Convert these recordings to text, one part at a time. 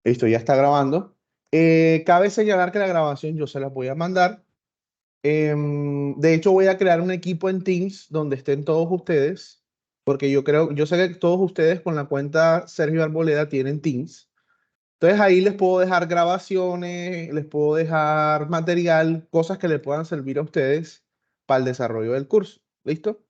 Listo, ya está grabando. Cabe señalar que la grabación yo se la voy a mandar. De hecho, voy a crear un equipo en Teams donde estén todos ustedes, porque yo sé que todos ustedes con la cuenta Sergio Arboleda tienen Teams. Entonces ahí les puedo dejar grabaciones, les puedo dejar material, cosas que les puedan servir a ustedes para el desarrollo del curso. ¿Listo?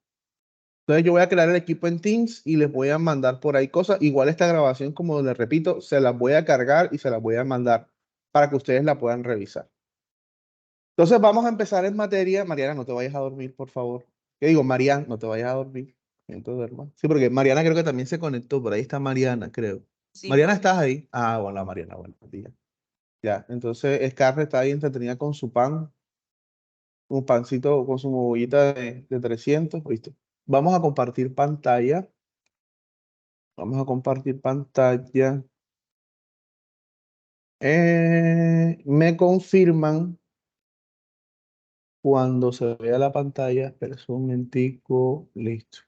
Entonces yo voy a crear el equipo en Teams y les voy a mandar por ahí cosas. Igual esta grabación, como les repito, se las voy a cargar y se las voy a mandar para que ustedes la puedan revisar. Entonces vamos a empezar en materia. Mariana, no te vayas a dormir, por favor. ¿Qué digo? Mariana, no te vayas a dormir. Entonces, duerma. Sí, porque Mariana creo que también se conectó. Por ahí está Mariana, creo. Sí, Mariana, profe. ¿estás ahí? Ah, bueno, Mariana, bueno, día. Ya, entonces Scarlett está ahí entretenida con su pan, un pancito con su mollita de 300, ¿viste? Vamos a compartir pantalla. Vamos a compartir pantalla. Me confirman cuando se vea la pantalla. Espera un momentico. Listo.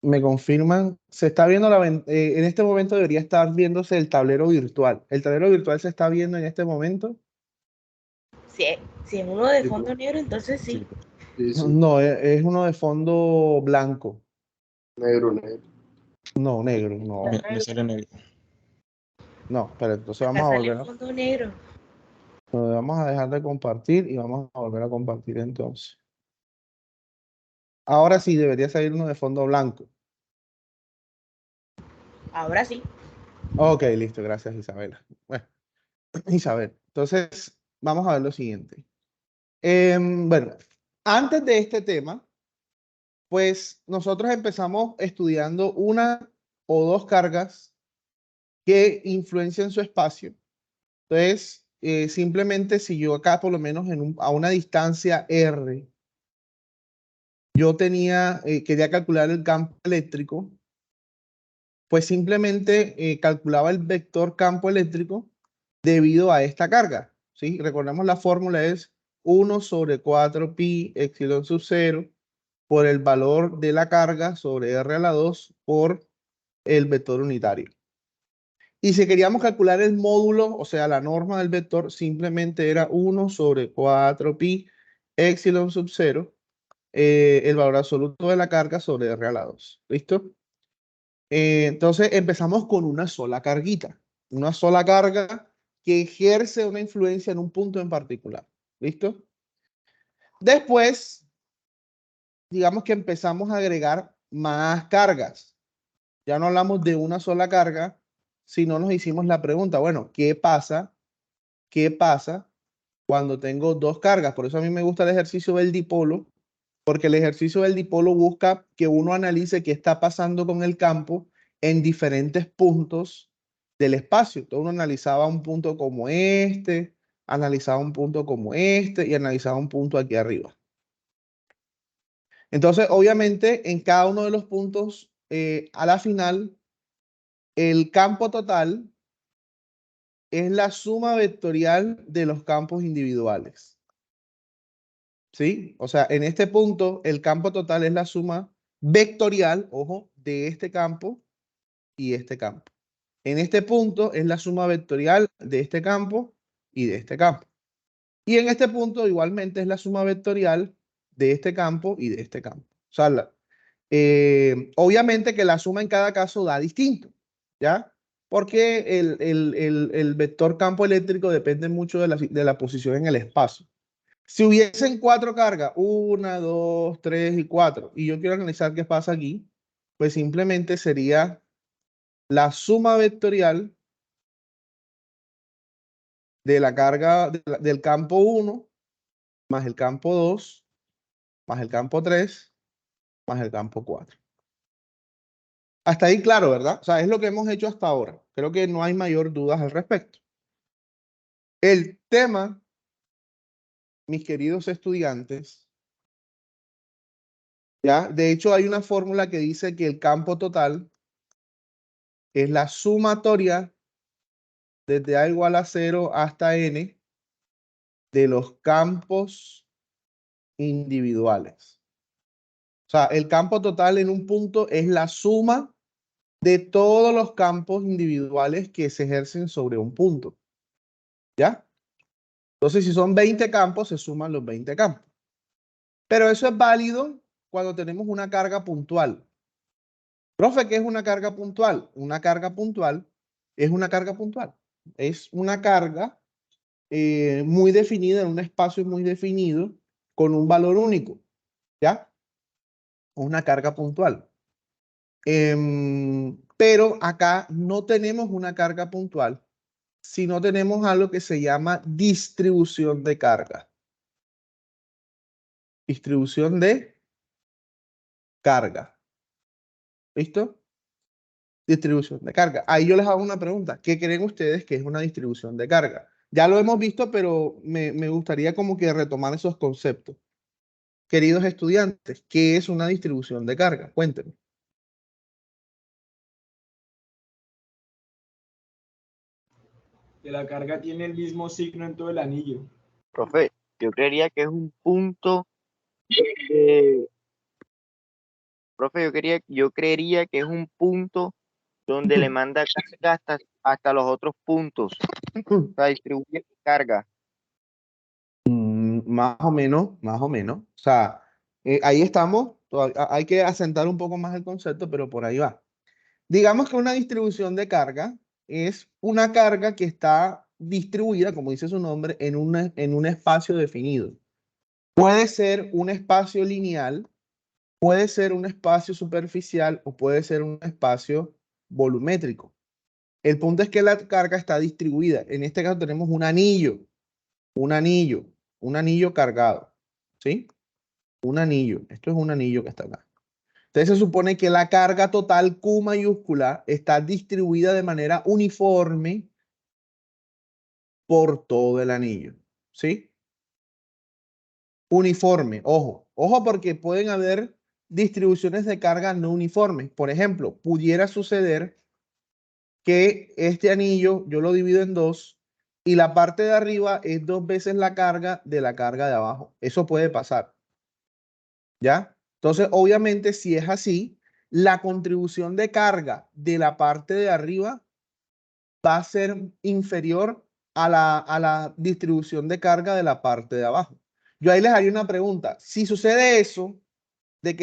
Me confirman. Se está viendo en este momento debería estar viéndose el tablero virtual. ¿El tablero virtual se está viendo en este momento? Si, si es uno de Sí, fondo profe. negro, entonces Sí, sí. profe. Sí, sí. No, es uno de fondo blanco. Negro, negro. No, negro, Está no. Me sale negro. No, pero entonces Acá vamos a sale volver en fondo negro. vamos a dejar de compartir y vamos a volver a compartir entonces. Ahora sí debería salir uno de fondo blanco. Ahora sí. Ok, listo, gracias Isabela. Bueno, Isabel, entonces vamos a ver lo siguiente. Bueno, antes de este tema, pues nosotros empezamos estudiando una o dos cargas que influencian su espacio. Entonces, simplemente si yo acá por lo menos a una distancia R, yo quería calcular el campo eléctrico, pues simplemente calculaba el vector campo eléctrico debido a esta carga. ¿Sí? Recordemos la fórmula es 1 sobre 4 pi epsilon sub 0 por el valor de la carga sobre R a la 2 por el vector unitario. Y si queríamos calcular el módulo, o sea, la norma del vector, simplemente era 1 sobre 4 pi epsilon sub 0, el valor absoluto de la carga sobre R a la 2. ¿Listo? Entonces empezamos con una sola carguita, una sola carga que ejerce una influencia en un punto en particular. ¿Listo? Después, digamos que empezamos a agregar más cargas. Ya no hablamos de una sola carga, sino nos hicimos la pregunta, bueno, ¿qué pasa? ¿Qué pasa cuando tengo dos cargas? Por eso a mí me gusta el ejercicio del dipolo, porque el ejercicio del dipolo busca que uno analice qué está pasando con el campo en diferentes puntos del espacio. Entonces uno analizaba un punto como este, analizaba un punto como este y analizaba un punto aquí arriba. Entonces, obviamente, en cada uno de los puntos, a la final, el campo total es la suma vectorial de los campos individuales. ¿Sí? O sea, en este punto, el campo total es la suma vectorial, ojo, de este campo y este campo. En este punto es la suma vectorial de este campo y de este campo. Y en este punto igualmente es la suma vectorial de este campo y de este campo. O sea, obviamente que la suma en cada caso da distinto, ¿ya? Porque el vector campo eléctrico depende mucho de la posición en el espacio. Si hubiesen cuatro cargas, una, dos, tres y cuatro, y yo quiero analizar qué pasa aquí, pues simplemente sería la suma vectorial de la carga del campo 1 más el campo 2 más el campo 3 más el campo 4. Hasta ahí claro, ¿verdad? O sea, es lo que hemos hecho hasta ahora. Creo que no hay mayor dudas al respecto. El tema, mis queridos estudiantes, ya, de hecho hay una fórmula que dice que el campo total es la sumatoria desde A igual a 0 hasta n de los campos individuales. O sea, el campo total en un punto es la suma de todos los campos individuales que se ejercen sobre un punto. ¿Ya? Entonces, si son 20 campos, se suman los 20 campos. Pero eso es válido cuando tenemos una carga puntual. Profe, ¿qué es una carga puntual? Una carga puntual es una carga puntual. Es una carga muy definida en un espacio muy definido con un valor único. ¿Ya? Una carga puntual. Pero acá no tenemos una carga puntual, sino tenemos algo que se llama distribución de carga. Distribución de carga. ¿Listo? Distribución de carga. Ahí yo les hago una pregunta. ¿Qué creen ustedes que es una distribución de carga? Ya lo hemos visto, pero me gustaría como que retomar esos conceptos. Queridos estudiantes, ¿qué es una distribución de carga? Cuéntenme. Que la carga tiene el mismo signo en todo el anillo. Profe, yo creería que es un punto de- profe, yo creería que es un punto donde le manda carga hasta los otros puntos. O sea, distribuye carga. Más o menos, más o menos. O sea, ahí estamos. Hay que asentar un poco más el concepto, pero por ahí va. Digamos que una distribución de carga es una carga que está distribuida, como dice su nombre, en un espacio definido. Puede ser un espacio lineal, puede ser un espacio superficial o puede ser un espacio volumétrico. El punto es que la carga está distribuida. En este caso tenemos un anillo, un anillo, un anillo cargado. ¿Sí? Un anillo. Esto es un anillo que está acá. Entonces se supone que la carga total Q mayúscula está distribuida de manera uniforme por todo el anillo. ¿Sí? Uniforme. Ojo. Ojo porque pueden haber distribuciones de carga no uniformes. Por ejemplo, pudiera suceder que este anillo yo lo divido en dos y la parte de arriba es 2 veces la carga de la carga de abajo. Eso puede pasar. ¿Ya? Entonces, obviamente, si es así, la contribución de carga de la parte de arriba va a ser inferior a la distribución de carga de la parte de abajo. Yo ahí les haría una pregunta. Si sucede eso, de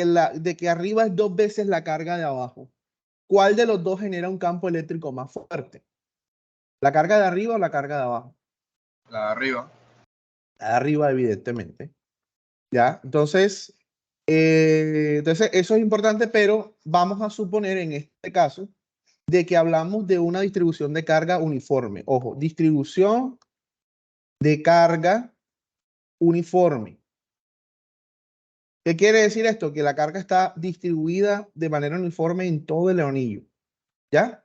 que arriba es 2 veces la carga de abajo, ¿cuál de los dos genera un campo eléctrico más fuerte? ¿La carga de arriba o la carga de abajo? La de arriba. La de arriba, evidentemente. ¿Ya? Entonces, eso es importante, pero vamos a suponer en este caso de que hablamos de una distribución de carga uniforme. Ojo, distribución de carga uniforme. ¿Qué quiere decir esto? Que la carga está distribuida de manera uniforme en todo el anillo. ¿Ya?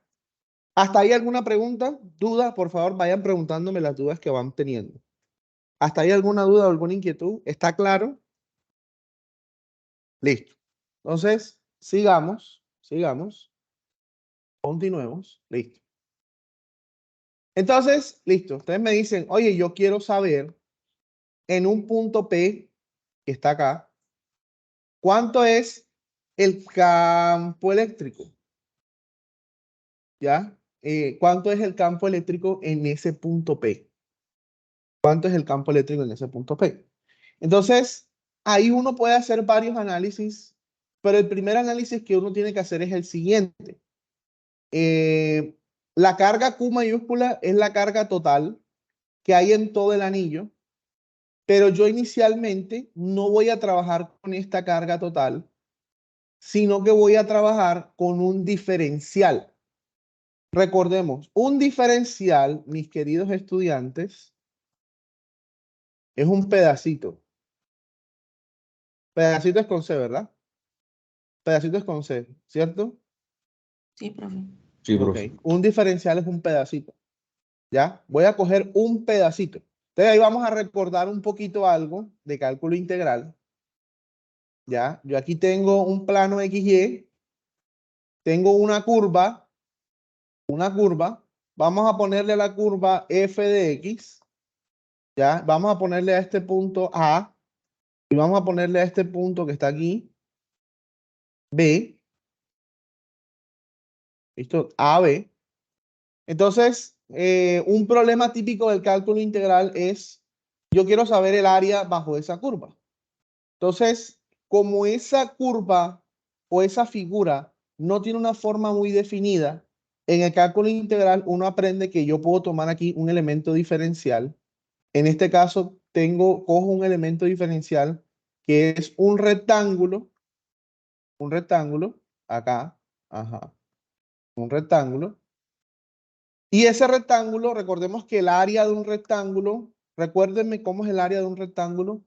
¿Hasta ahí alguna pregunta, duda? Por favor, vayan preguntándome las dudas que van teniendo. ¿Hasta ahí alguna duda o alguna inquietud? ¿Está claro? Listo. Entonces, sigamos. Continuemos. Listo. Entonces, listo. Ustedes me dicen, oye, yo quiero saber en un punto P que está acá, ¿cuánto es el campo eléctrico? ¿Ya? ¿Cuánto es el campo eléctrico en ese punto P? ¿Cuánto es el campo eléctrico en ese punto P? Entonces, ahí uno puede hacer varios análisis, pero el primer análisis que uno tiene que hacer es el siguiente. La carga Q mayúscula es la carga total que hay en todo el anillo, pero yo inicialmente no voy a trabajar con esta carga total, sino que voy a trabajar con un diferencial. Recordemos, un diferencial, mis queridos estudiantes, es un pedacito. Pedacito es con C, ¿verdad? Pedacito es con C, ¿cierto? Sí, profe. Sí, Ok. profe. Un diferencial es un pedacito. ¿Ya? Voy a coger un pedacito. Entonces ahí vamos a recordar un poquito algo de cálculo integral. ¿Ya? Yo aquí tengo un plano XY, tengo una curva, vamos a ponerle a la curva f de x, ¿ya? Vamos a ponerle a este punto A y vamos a ponerle a este punto que está aquí B, ¿Listo? AB. Entonces, un problema típico del cálculo integral es, yo quiero saber el área bajo esa curva. Entonces, como esa curva o esa figura no tiene una forma muy definida, en el cálculo integral uno aprende que yo puedo tomar aquí un elemento diferencial. En este caso, cojo un elemento diferencial que es un rectángulo, acá, ajá, un rectángulo. Y ese rectángulo, recordemos que el área de un rectángulo, recuérdenme cómo es el área de un rectángulo.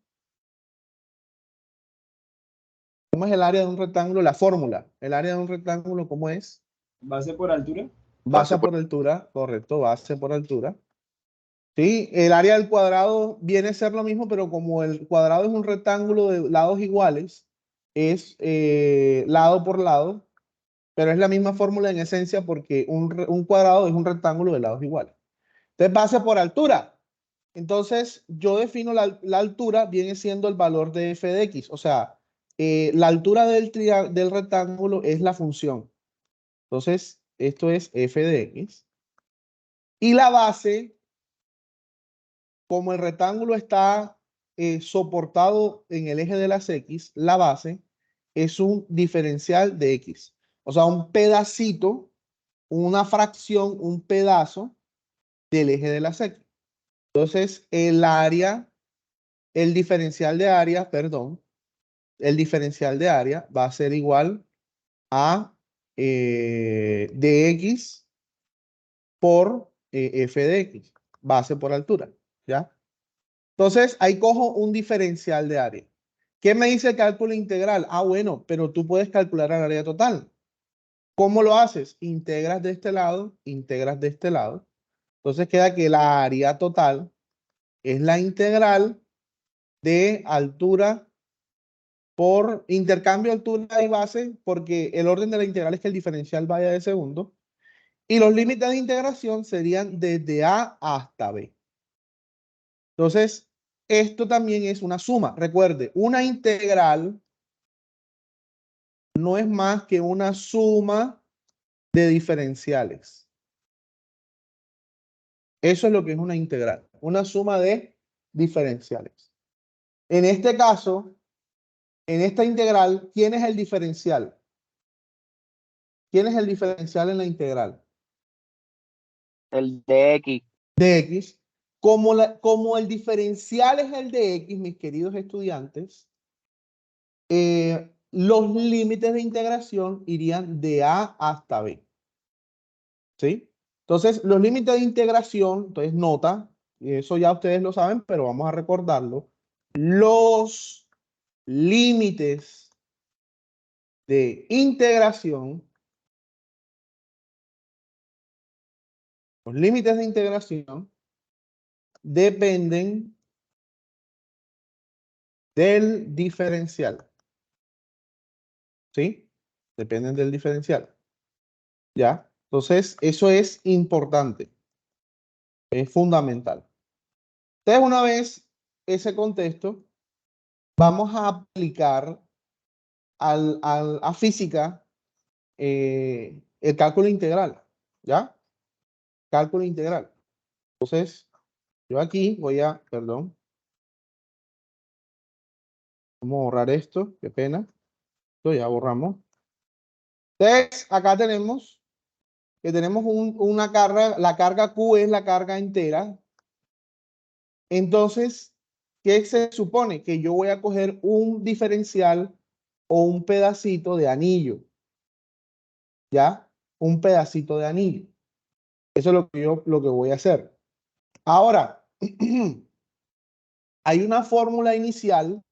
¿Cómo es el área de un rectángulo? La fórmula. El área de un rectángulo, ¿cómo es? Base por altura. Base por altura, correcto, base por altura. Sí, el área del cuadrado viene a ser lo mismo, pero como el cuadrado es un rectángulo de lados iguales, es lado por lado, pero es la misma fórmula en esencia porque un cuadrado es un rectángulo de lados iguales. Entonces, base por altura. Entonces, yo defino la altura, viene siendo el valor de f de x. O sea, la altura del rectángulo es la función. Entonces, esto es f de x. Y la base, como el rectángulo está soportado en el eje de las x, la base es un diferencial de x. O sea, un pedacito, una fracción, un pedazo del eje de las x. Entonces, el diferencial de área, perdón, el diferencial de área va a ser igual a dx por f de x, base por altura, ¿ya? Entonces, ahí cojo un diferencial de área. ¿Qué me dice el cálculo integral? Ah, bueno, pero tú puedes calcular el área total. ¿Cómo lo haces? Integras de este lado, integras de este lado. Entonces queda que la área total es la integral de altura por intercambio altura y base, porque el orden de la integral es que el diferencial vaya de segundo. Y los límites de integración serían desde A hasta B. Entonces, esto también es una suma. Recuerde, una integral no es más que una suma de diferenciales. Eso es lo que es una integral, una suma de diferenciales. En este caso, en esta integral, ¿quién es el diferencial? ¿Quién es el diferencial en la integral? El de X. De x. Como el diferencial es el de x, mis queridos estudiantes, los límites de integración irían de A hasta B. ¿Sí? Entonces, los límites de integración, entonces nota, y eso ya ustedes lo saben, pero vamos a recordarlo. Los límites de integración, los límites de integración dependen del diferencial. ¿Sí? Dependen del diferencial. ¿Ya? Entonces, eso es importante. Es fundamental. Entonces, una vez ese contexto, vamos a aplicar a física el cálculo integral. ¿Ya? Cálculo integral. Entonces, yo aquí voy a, perdón, vamos a borrar esto, qué pena. Esto ya borramos. Entonces, acá tenemos que tenemos una carga, la carga Q es la carga entera. Entonces, ¿qué se supone? Que yo voy a coger un diferencial o un pedacito de anillo. ¿Ya? Un pedacito de anillo. Eso es lo que voy a hacer. Ahora, hay una fórmula inicial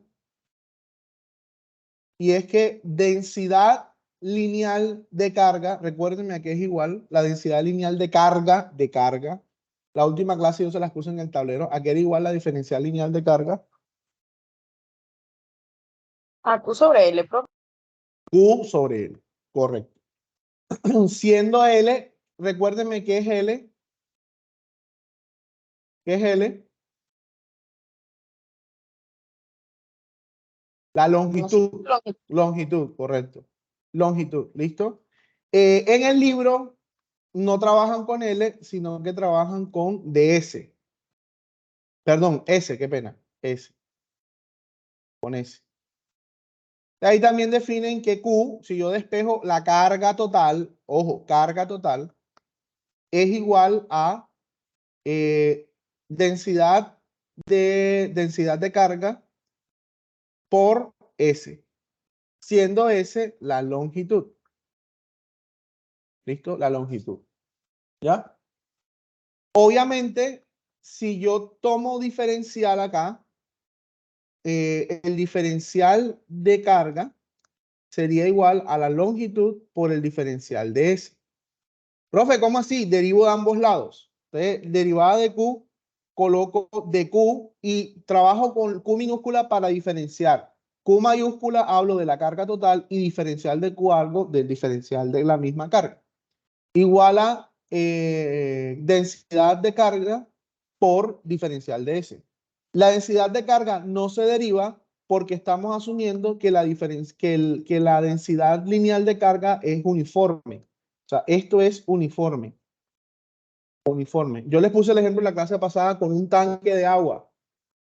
y es que densidad lineal de carga, recuérdenme a qué es igual, la densidad lineal de carga, la última clase yo se las puse en el tablero, a qué era igual la diferencial lineal de carga. A Q sobre L, profe. Q sobre L, correcto. Siendo L, recuérdenme qué es L. ¿Qué es L? La longitud. Longitud, correcto. Longitud, ¿listo? En el libro no trabajan con L, sino que trabajan con DS. Perdón, S, qué pena. S. Con S. Ahí también definen que Q, si yo despejo la carga total, ojo, carga total, es igual a densidad de carga por S, siendo S la longitud. ¿Listo? La longitud. ¿Ya? Obviamente, si yo tomo diferencial acá, el diferencial de carga sería igual a la longitud por el diferencial de S. Profe, ¿cómo así? Derivo de ambos lados. Entonces, derivada de Q, coloco de Q y trabajo con Q minúscula para diferenciar. Q mayúscula hablo de la carga total y diferencial de Q algo del diferencial de la misma carga. Igual a densidad de carga por diferencial de S. La densidad de carga no se deriva porque estamos asumiendo que la densidad lineal de carga es uniforme. O sea, esto es uniforme. Uniforme. Yo les puse el ejemplo en la clase pasada con un tanque de agua,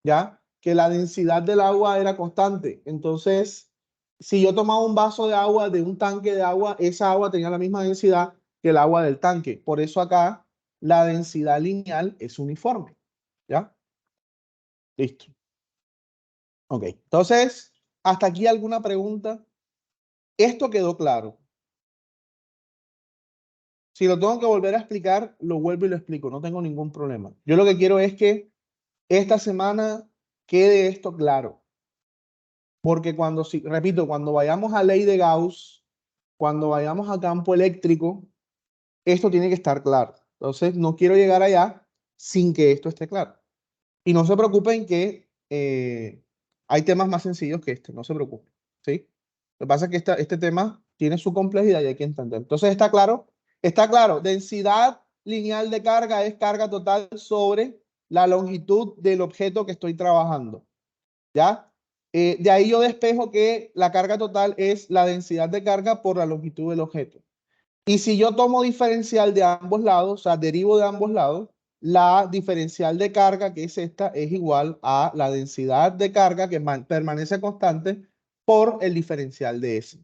¿ya? Que la densidad del agua era constante. Entonces, si yo tomaba un vaso de agua de un tanque de agua, esa agua tenía la misma densidad que el agua del tanque. Por eso acá la densidad lineal es uniforme, ¿ya? Listo. Ok. Entonces, ¿hasta aquí alguna pregunta? ¿Esto quedó claro? Si lo tengo que volver a explicar, lo vuelvo y lo explico. No tengo ningún problema. Yo lo que quiero es que esta semana quede esto claro. Porque repito, cuando vayamos a ley de Gauss, cuando vayamos a campo eléctrico, esto tiene que estar claro. Entonces, no quiero llegar allá sin que esto esté claro. Y no se preocupen que hay temas más sencillos que este. No se preocupen. ¿Sí? Lo que pasa es que este tema tiene su complejidad y hay que entender. Entonces, ¿está claro? Está claro. Densidad lineal de carga es carga total sobre la longitud del objeto que estoy trabajando. ¿Ya? De ahí yo despejo que la carga total es la densidad de carga por la longitud del objeto. Y si yo tomo diferencial de ambos lados, o sea, derivo de ambos lados, la diferencial de carga, que es esta, es igual a la densidad de carga que permanece constante por el diferencial de S.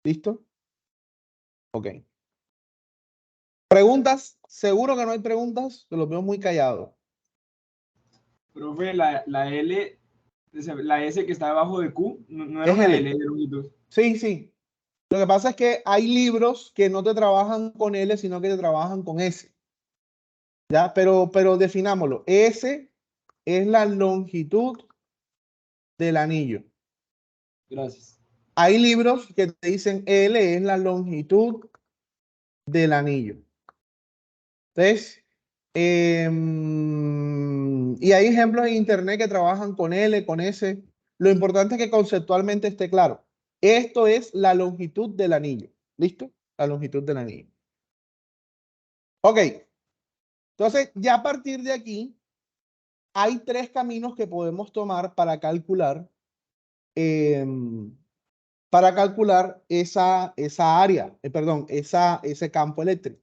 ¿Listo? Ok. ¿Preguntas? Seguro que no hay preguntas, que los veo muy callados. Profe, la L, la S que está debajo de Q, no era Es una L. L de longitud. Sí, sí. Lo que pasa es que hay libros que no te trabajan con L, sino que te trabajan con S. ¿Ya? Pero definámoslo. S es la longitud del anillo. Gracias. Hay libros que te dicen L es la longitud del anillo. Entonces, y hay ejemplos en internet que trabajan con L, con S. Lo importante es que conceptualmente esté claro. Esto es la longitud del anillo. ¿Listo? La longitud del anillo. Ok. Entonces, ya a partir de aquí, hay tres caminos que podemos tomar para calcular esa área, ese campo eléctrico.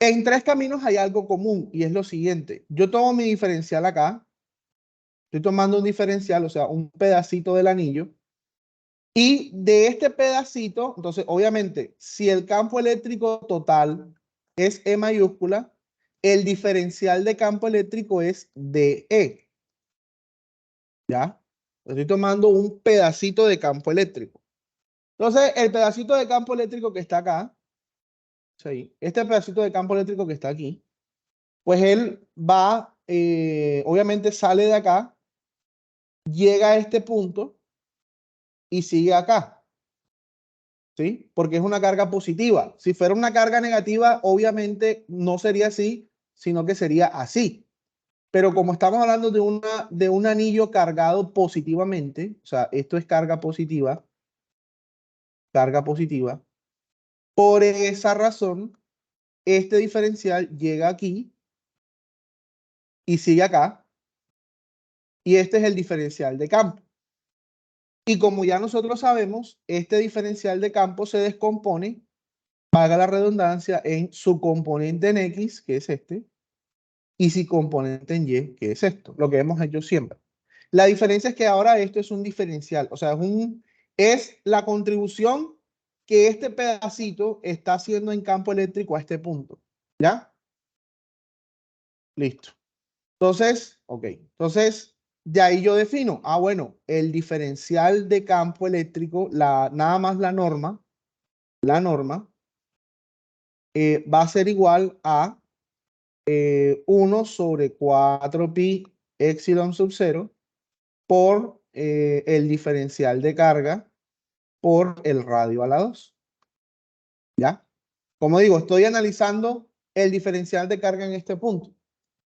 En tres caminos hay algo común y es lo siguiente. Yo tomo mi diferencial acá. Estoy tomando un diferencial, o sea, un pedacito del anillo. Y de este pedacito, entonces, obviamente, si el campo eléctrico total es E mayúscula, el diferencial de campo eléctrico es DE. ¿Ya? Estoy tomando un pedacito de campo eléctrico. Entonces, el pedacito de campo eléctrico que está acá, ¿sí? Este pedacito de campo eléctrico que está aquí, pues él va, obviamente sale de acá, llega a este punto y sigue acá. ¿Sí? Porque es una carga positiva. Si fuera una carga negativa, obviamente no sería así, sino que sería así. Pero como estamos hablando de un anillo cargado positivamente, o sea, esto es carga positiva, por esa razón, este diferencial llega aquí y sigue acá, y este es el diferencial de campo. Y como ya nosotros sabemos, este diferencial de campo se descompone valga la redundancia, en su componente en X, que es este, y su componente en Y, que es esto, lo que hemos hecho siempre. La diferencia es que ahora esto es un diferencial, o sea, es la contribución que este pedacito está haciendo en campo eléctrico a este punto. ¿Ya? Listo. Entonces, ok. Entonces, de ahí yo defino, bueno, el diferencial de campo eléctrico, nada más la norma, va a ser igual a 1 sobre 4 pi epsilon sub 0 por el diferencial de carga por el radio a la 2. ¿Ya? Como digo, estoy analizando el diferencial de carga en este punto.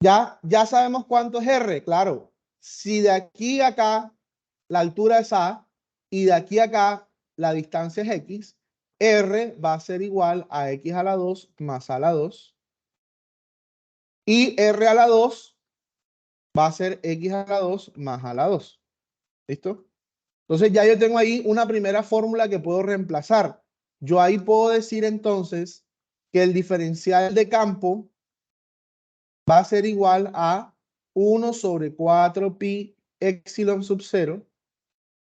Ya sabemos cuánto es R, claro. Si de aquí a acá la altura es A y de aquí a acá la distancia es X, R va a ser igual a X a la 2 más A a la 2. Y R a la 2 va a ser X a la 2 más A a la 2. ¿Listo? Entonces ya yo tengo ahí una primera fórmula que puedo reemplazar. Yo ahí puedo decir entonces que el diferencial de campo va a ser igual a 1 sobre 4 pi epsilon sub 0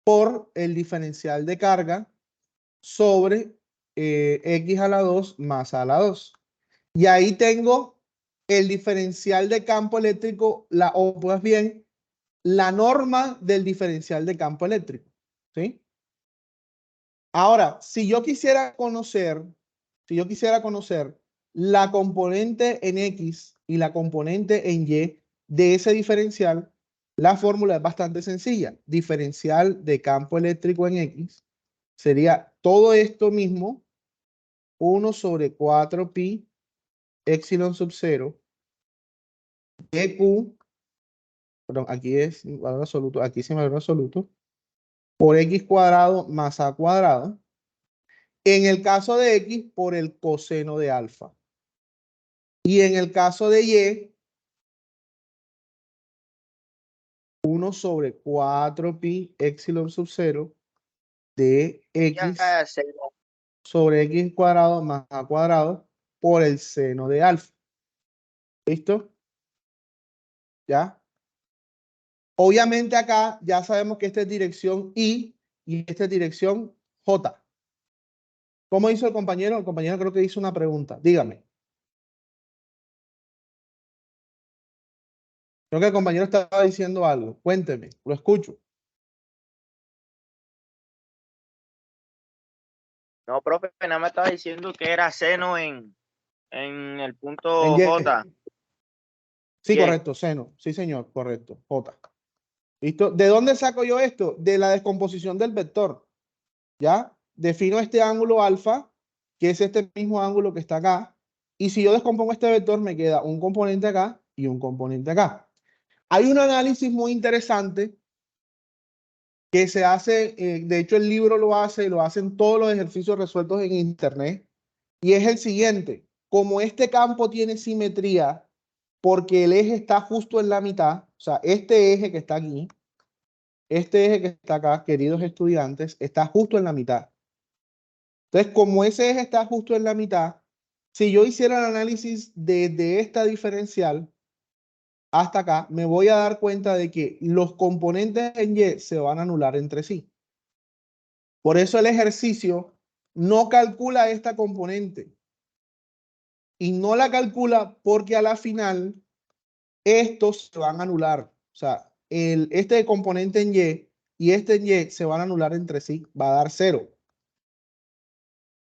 por el diferencial de carga sobre X a la 2 más A a la 2. Y ahí tengo el diferencial de campo eléctrico, o pues bien, la norma del diferencial de campo eléctrico. ¿Sí? Ahora, si yo quisiera conocer la componente en X y la componente en Y de ese diferencial, la fórmula es bastante sencilla. Diferencial de campo eléctrico en X sería todo esto mismo, 1 sobre 4 pi epsilon sub 0 EQ, perdón, aquí es valor absoluto, aquí sí valor absoluto, por X cuadrado más A cuadrado. En el caso de X, por el coseno de alfa. Y en el caso de Y, 1 sobre 4 pi epsilon sub 0 de X sobre X cuadrado más A cuadrado por el seno de alfa. ¿Listo? ¿Ya? Obviamente acá ya sabemos que esta es dirección Y y esta es dirección J. ¿Cómo hizo el compañero? El compañero creo que hizo una pregunta. Dígame. Creo que el compañero estaba diciendo algo. Cuénteme, lo escucho. No, profe, nada me estaba diciendo que era seno en el punto En Y. J. Sí, Bien. correcto, seno. Sí, señor, correcto. J. ¿Listo? ¿De dónde saco yo esto? De la descomposición del vector. ¿Ya? Defino este ángulo alfa, que es este mismo ángulo que está acá. Y si yo descompongo este vector, me queda un componente acá y un componente acá. Hay un análisis muy interesante que se hace, de hecho el libro lo hacen todos los ejercicios resueltos en internet, y es el siguiente: como este campo tiene simetría porque el eje está justo en la mitad, o sea, este eje que está aquí, este eje que está acá, queridos estudiantes, está justo en la mitad. Entonces, como ese eje está justo en la mitad, si yo hiciera el análisis de esta diferencial hasta acá, me voy a dar cuenta de que los componentes en Y se van a anular entre sí. Por eso el ejercicio no calcula esta componente. Y no la calcula porque a la final estos se van a anular. O sea, este componente en Y y este en Y se van a anular entre sí. Va a dar 0.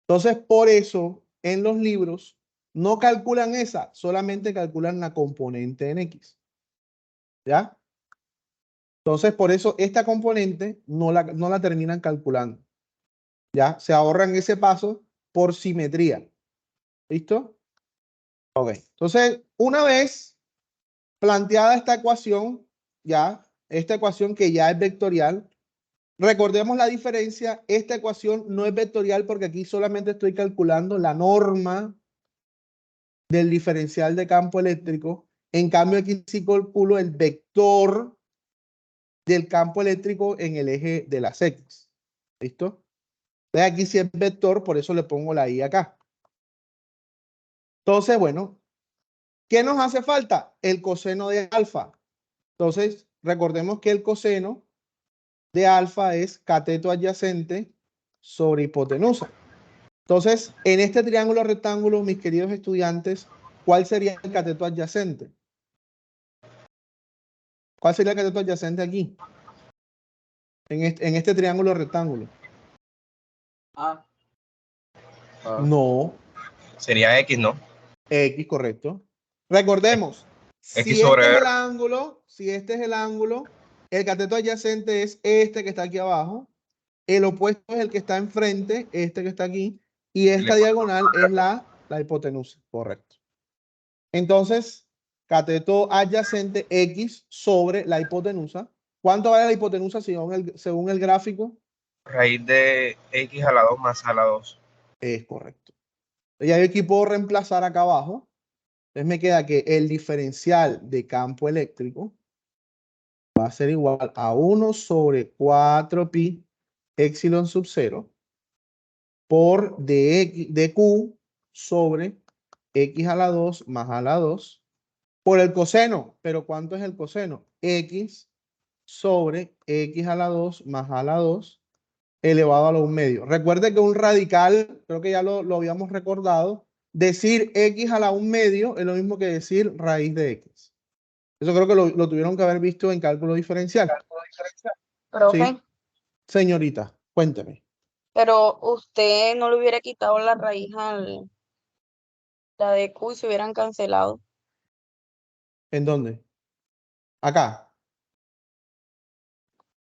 Entonces, por eso en los libros no calculan esa, solamente calculan la componente en X. ¿Ya? Entonces, por eso esta componente no la terminan calculando. ¿Ya? Se ahorran ese paso por simetría. ¿Listo? Ok. Entonces, una vez planteada esta ecuación, esta ecuación que ya es vectorial, recordemos la diferencia. Esta ecuación no es vectorial porque aquí solamente estoy calculando la norma del diferencial de campo eléctrico. En cambio, aquí sí calculo el vector del campo eléctrico en el eje de las X. ¿Listo? Entonces aquí sí es vector, por eso le pongo la I acá. Entonces, bueno, ¿qué nos hace falta? El coseno de alfa. Entonces, recordemos que el coseno de alfa es cateto adyacente sobre hipotenusa. Entonces, en este triángulo rectángulo, mis queridos estudiantes, ¿cuál sería el cateto adyacente? ¿Cuál sería el cateto adyacente aquí? En este triángulo rectángulo. Ah, Ah, No, Sería X, ¿no? X, correcto. Recordemos, X si sobre este es R. el ángulo, el cateto adyacente es este que está aquí abajo, el opuesto es el que está enfrente, este que está aquí, y esta diagonal es la hipotenusa, correcto. Entonces, cateto adyacente X sobre la hipotenusa. ¿Cuánto vale la hipotenusa según el gráfico? Raíz de X a la 2 más a la 2. Es correcto. Y aquí puedo reemplazar acá abajo. Entonces me queda que el diferencial de campo eléctrico va a ser igual a 1 sobre 4pi epsilon sub 0 por dq sobre x a la 2 más a la 2 por el coseno. ¿Pero cuánto es el coseno? X sobre x a la 2 más a la 2 elevado a la 1 medio. Recuerde que un radical, creo que ya lo habíamos recordado, decir x a la 1 medio es lo mismo que decir raíz de x. Eso creo que lo tuvieron que haber visto en cálculo diferencial. Profe, Sí, señorita, cuénteme. pero usted no le hubiera quitado la raíz la de Q y se hubieran cancelado. ¿En dónde? Acá.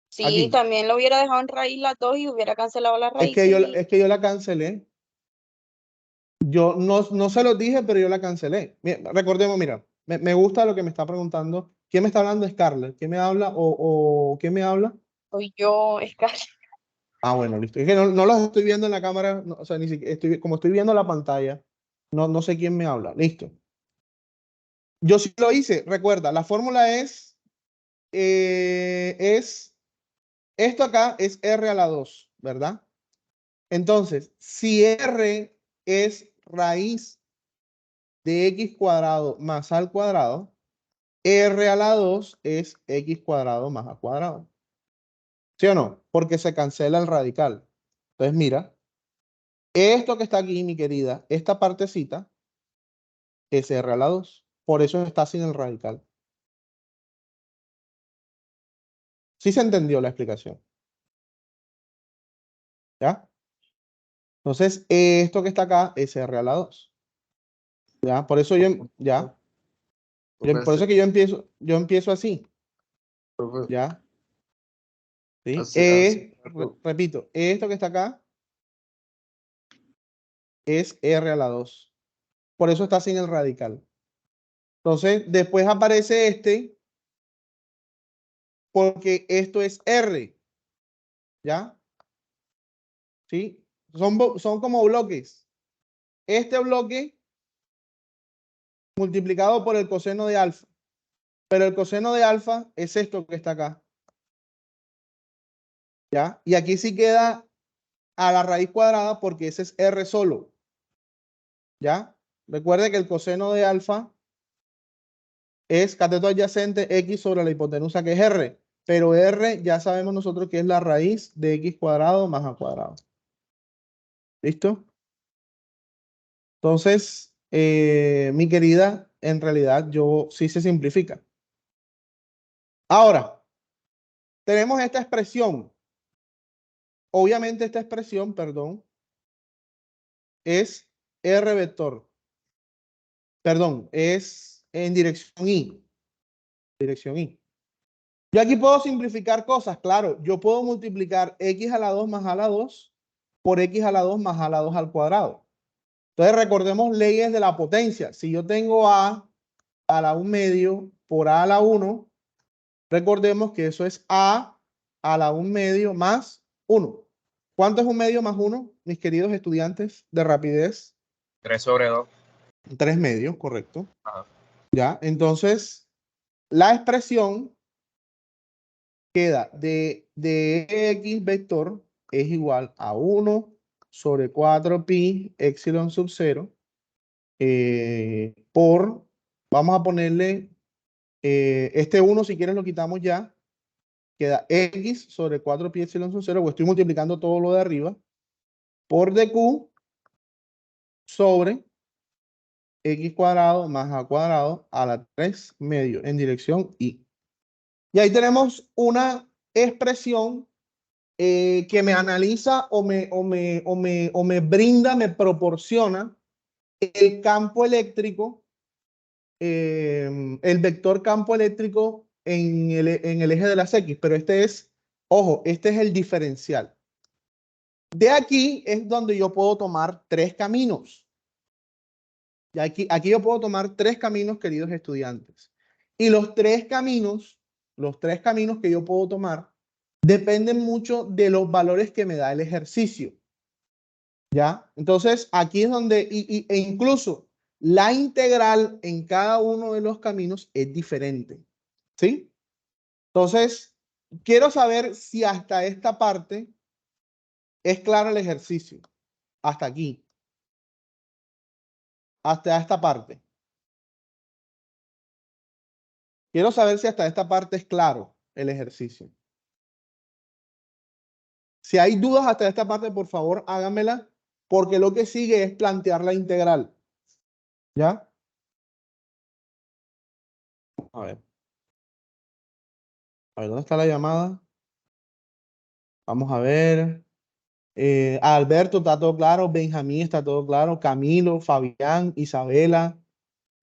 Sí, Aquí. también lo hubiera dejado en raíz las dos y hubiera cancelado la raíz. Es que yo la cancelé. Yo no se los dije, pero yo la cancelé. Recordemos, mira, me gusta lo que me está preguntando. ¿Quién me está hablando? Scarlett. ¿Quién me habla? ¿O quién me habla? Soy yo, Scarlett. Ah, bueno, listo. Es que no los estoy viendo en la cámara, o sea, ni siquiera como estoy viendo la pantalla, no sé quién me habla. Listo. Yo sí lo hice, recuerda, la fórmula es esto acá es R a la 2, ¿verdad? Entonces, si R es raíz de x cuadrado más a al cuadrado, R a la 2 es x cuadrado más a cuadrado. ¿Sí o no? Porque se cancela el radical. Entonces, mira, esto que está aquí, mi querida, esta partecita es R a la 2. Por eso está sin el radical. ¿Sí se entendió la explicación? ¿Ya? Entonces, esto que está acá es R a la 2. ¿Ya? Por eso ¿ya? Por eso que yo empiezo así. profe, ¿Ya? ¿Sí? hace rato, Repito, esto que está acá es R a la 2. Por eso está sin el radical. Entonces, después aparece este, porque esto es R. ¿Ya? ¿Sí? Son como bloques. Este bloque multiplicado por el coseno de alfa. Pero el coseno de alfa es esto que está acá. ¿Ya? Y aquí sí queda a la raíz cuadrada porque ese es R solo. ¿Ya? Recuerde que el coseno de alfa es cateto adyacente X sobre la hipotenusa que es R. Pero R ya sabemos nosotros que es la raíz de X cuadrado más A cuadrado. ¿Listo? Entonces, mi querida, en realidad yo sí se simplifica. Ahora, tenemos esta expresión. Obviamente esta expresión, perdón, es R vector. Perdón, es en dirección Y. Dirección Y. Yo aquí puedo simplificar cosas, claro. Yo puedo multiplicar X a la 2 más A la 2 por X a la 2 más A la 2 al cuadrado. Entonces recordemos leyes de la potencia. Si yo tengo A la 1 medio por A la 1, recordemos que eso es A la 1 medio más 1. ¿Cuánto es 1 medio más 1, mis queridos estudiantes de rapidez? 3 sobre 2. 3 medios, correcto. Ajá. Ya, entonces la expresión queda de X vector es igual a 1 sobre 4pi epsilon sub 0 vamos a ponerle, este 1 si quieres lo quitamos ya, queda x sobre 4 pi epsilon sub 0, pues estoy multiplicando todo lo de arriba, por dq sobre x cuadrado más a cuadrado a la 3 medio en dirección y. Y ahí tenemos una expresión que me analiza o me brinda, me proporciona el campo eléctrico, el vector campo eléctrico en el eje de las X, pero ojo, este es el diferencial. De aquí es donde yo puedo tomar 3 caminos. Y aquí yo puedo tomar 3 caminos, queridos estudiantes. Y los 3 caminos que yo puedo tomar dependen mucho de los valores que me da el ejercicio. ¿Ya? Entonces, aquí es donde, e incluso la integral en cada uno de los caminos es diferente. ¿Sí? Entonces, quiero saber si hasta esta parte es claro el ejercicio. Hasta aquí. Hasta esta parte. Quiero saber si hasta esta parte es claro el ejercicio. Si hay dudas hasta esta parte, por favor, háganmela, porque lo que sigue es plantear la integral. ¿Ya? A ver. A ver, ¿dónde está la llamada? Vamos a ver. Alberto, está todo claro. Benjamín, está todo claro. Camilo, Fabián, Isabela,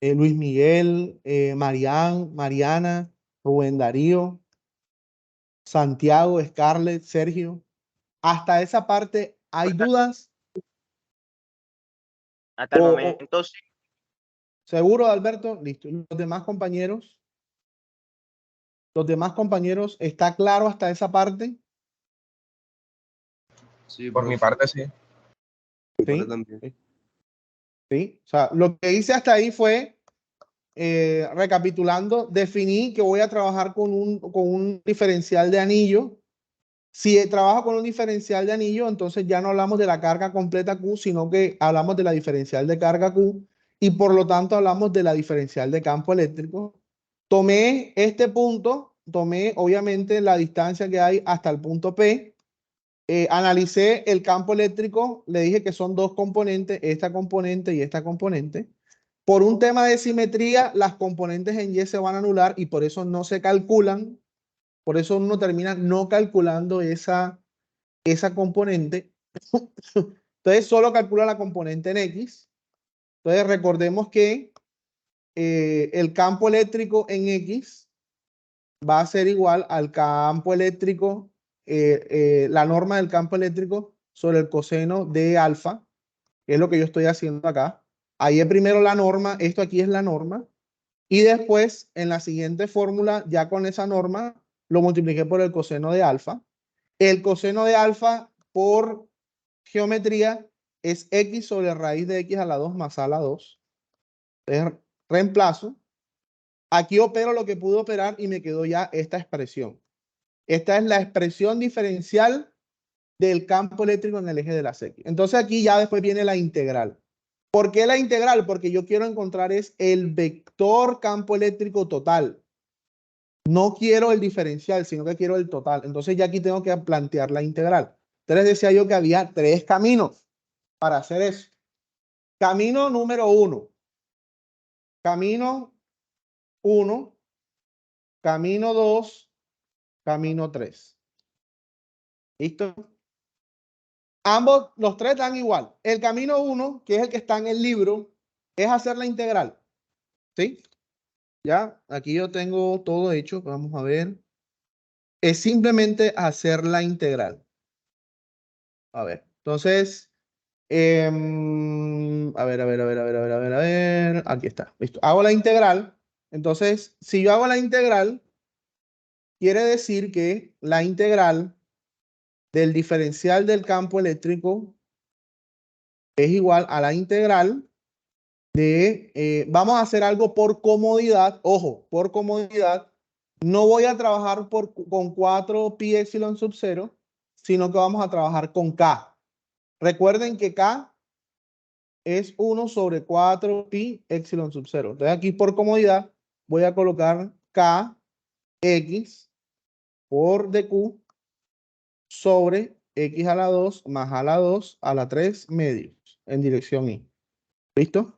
Luis Miguel, Mariana, Rubén Darío, Santiago, Scarlett, Sergio. Hasta esa parte, ¿hay dudas? Hasta el momento sí. ¿Seguro, Alberto? Listo. Los demás compañeros, ¿está claro hasta esa parte? Sí, por mi parte sí. Sí. Sí. O sea, lo que hice hasta ahí fue, recapitulando, definí que voy a trabajar con un diferencial de anillo. Si trabajo con un diferencial de anillo, entonces ya no hablamos de la carga completa Q, sino que hablamos de la diferencial de carga Q y por lo tanto hablamos de la diferencial de campo eléctrico. Tomé este punto, tomé obviamente la distancia que hay hasta el punto P, analicé el campo eléctrico, le dije que son 2 componentes, esta componente y esta componente. Por un tema de simetría, las componentes en Y se van a anular y por eso no se calculan. Por eso uno termina no calculando esa componente. Entonces solo calcula la componente en X. Entonces recordemos que el campo eléctrico en X va a ser igual al campo eléctrico, la norma del campo eléctrico sobre el coseno de alfa, que es lo que yo estoy haciendo acá. Ahí es primero la norma, esto aquí es la norma, y después en la siguiente fórmula, ya con esa norma, lo multipliqué por el coseno de alfa. El coseno de alfa por geometría es x sobre raíz de x a la 2 más a la 2. Entonces, reemplazo. Aquí opero lo que pude operar y me quedó ya esta expresión. Esta es la expresión diferencial del campo eléctrico en el eje de las X. Entonces aquí ya después viene la integral. ¿Por qué la integral? Porque yo quiero encontrar es el vector campo eléctrico total. No quiero el diferencial, sino que quiero el total. Entonces ya aquí tengo que plantear la integral. Entonces decía yo que había 3 caminos para hacer eso. Camino número 1. Camino 1. Camino 2. Camino 3. ¿Listo? Ambos, los 3 dan igual. El camino 1, que es el que está en el libro, es hacer la integral. ¿Sí? Ya, aquí yo tengo todo hecho. Vamos a ver. Es simplemente hacer la integral. A ver, entonces, a ver. Aquí está. Listo. Hago la integral. Entonces, si yo hago la integral, quiere decir que la integral del diferencial del campo eléctrico es igual a la integral de, vamos a hacer algo por comodidad, ojo, por comodidad, no voy a trabajar con 4 pi epsilon sub 0, sino que vamos a trabajar con K. Recuerden que K es 1 sobre 4 pi epsilon sub 0. Entonces aquí por comodidad voy a colocar kx por dq sobre x a la 2 más a la 2 a la 3 medios en dirección y. ¿Listo?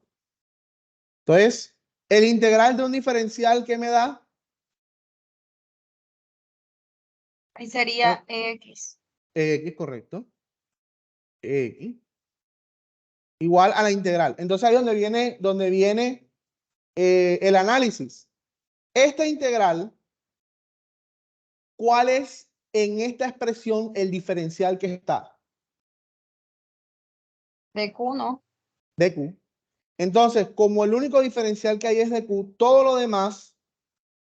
Entonces, el integral de un diferencial que me da Ahí sería X. x, correcto. X igual a la integral. Entonces ahí donde viene el análisis. Esta integral, ¿cuál es en esta expresión el diferencial que está? De Q, ¿no? De Q. Entonces, como el único diferencial que hay es de Q, todo lo demás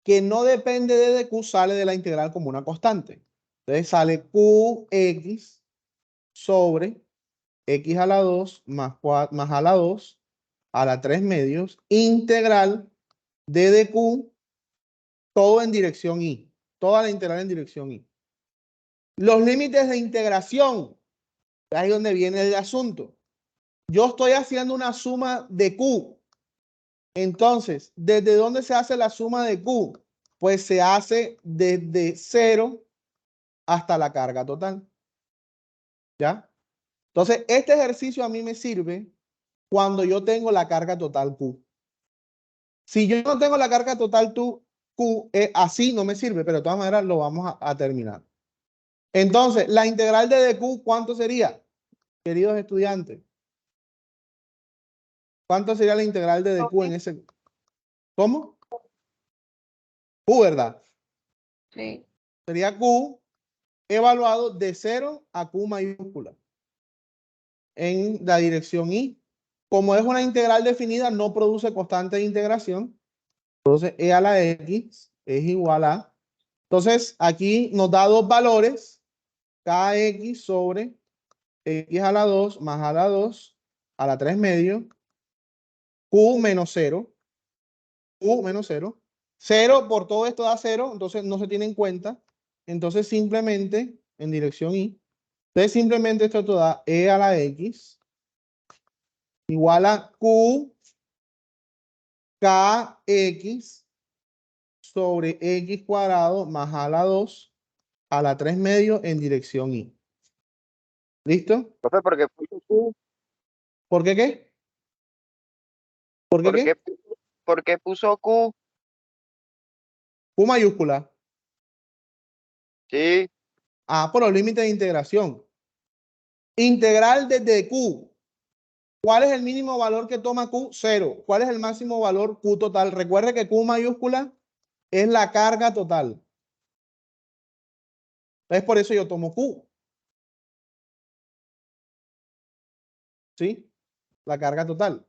que no depende de dq sale de la integral como una constante. Entonces sale qx sobre x a la 2 más a la 2 a la 3 medios integral de dq, todo en dirección y. Toda la integral en dirección y. Los límites de integración, ahí es donde viene el asunto. Yo estoy haciendo una suma de q. Entonces, ¿desde dónde se hace la suma de q? Pues se hace desde 0 hasta la carga total. ¿Ya? Entonces, este ejercicio a mí me sirve cuando yo tengo la carga total q. Si yo no tengo la carga total q, así no me sirve, pero de todas maneras lo vamos a terminar. Entonces, la integral de dq, ¿cuánto sería, queridos estudiantes? ¿Cuánto sería la integral de dq en ese? ¿Cómo? Q, ¿verdad? Sí. Sería q evaluado de 0 a q mayúscula en la dirección y. Como es una integral definida, no produce constante de integración. Entonces, e a la x es igual a. Entonces, aquí nos da dos valores. Kx sobre x a la 2 más a la 2 a la 3 medio. Q menos 0. Q menos 0. 0 por todo esto da 0, entonces no se tiene en cuenta. Entonces, simplemente en dirección y. Entonces, simplemente esto te da e a la x igual a q kx sobre x cuadrado más a la 2 a la 3 medio en dirección y. ¿Listo? Profe, ¿por qué puso Q? ¿Por qué qué? ¿Por qué qué? ¿Por qué puso Q? Q mayúscula. Sí, Por los límites de integración. Integral desde Q. ¿Cuál es el mínimo valor que toma Q? 0. ¿Cuál es el máximo valor Q total? Recuerde que Q mayúscula es la carga total. Entonces, por eso yo tomo Q. ¿Sí? La carga total.